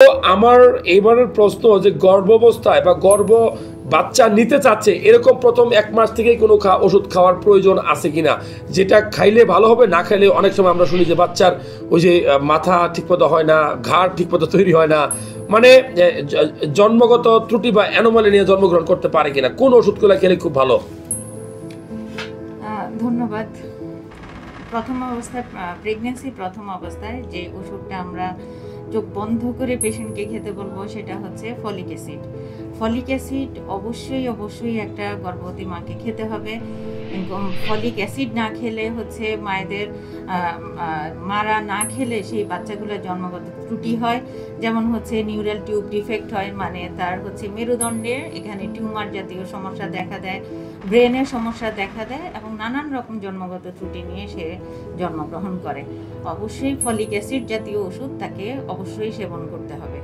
তো আমার এইবারের প্রশ্ন যে গর্ভাবস্থায় বা বাচ্চা নিতে চাচ্ছে এরকম প্রথম 1 মাস থেকেই কোনো ওষুধ খাওয়ার প্রয়োজন আছে কিনা, যেটা খাইলে ভালো হবে, না খাইলে অনেক সময় আমরা শুনি যে বাচ্চার ওই যে মাথা ঠিকমতো হয় না, ঘাড় ঠিকমতো তৈরি হয় না, মানে জন্মগত ত্রুটি বা অ্যানোমালি নিয়ে জন্মগ্রহণ করতে পারে কিনা, কোন ওষুধগুলো খেলে খুব ভালো? ধন্যবাদ। প্রথম অবস্থায় প্রেগন্যান্সি প্রথম অবস্থায় যে ওষুধটা আমরা চোখ বন্ধ করে পেশেন্টকে খেতে বলবো সেটা হচ্ছে ফলিক অ্যাসিড। ফলিক অ্যাসিড অবশ্যই একটা গর্ভবতী মাকে খেতে হবে। ফলিক অ্যাসিড না খেলে হচ্ছে মায়েদের মারা না খেলে সেই বাচ্চাগুলোর জন্মগত ত্রুটি হয়, যেমন হচ্ছে নিউরাল টিউব ডিফেক্ট হয়, মানে তার হচ্ছে মেরুদণ্ডের এখানে টিউমার জাতীয় সমস্যা দেখা দেয়, ব্রেনের সমস্যা দেখা দেয় এবং নানান রকম জন্মগত ত্রুটি নিয়ে সে জন্মগ্রহণ করে। অবশ্যই ফলিক অ্যাসিড জাতীয় ওষুধ তাকে অবশ্যই সেবন করতে হবে।